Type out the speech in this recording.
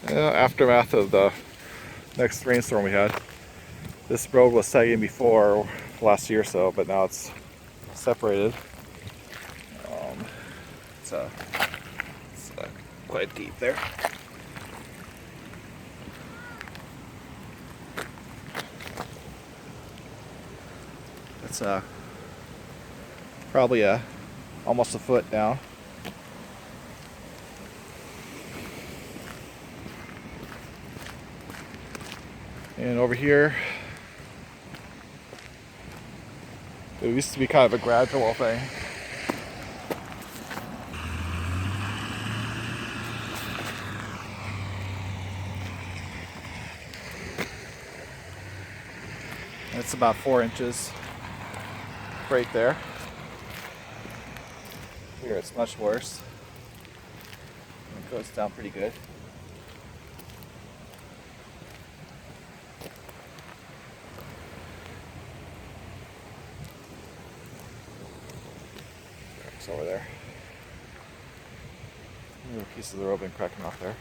Aftermath of the next rainstorm we had. This road was sagging before last year or so, but now it's separated. It's quite deep there. It's probably almost a foot down. And over here, it used to be kind of a gradual thing. It's about 4 inches right there. Here it's much worse. It goes down pretty good. It's over there. Little pieces of the rope been cracking off there.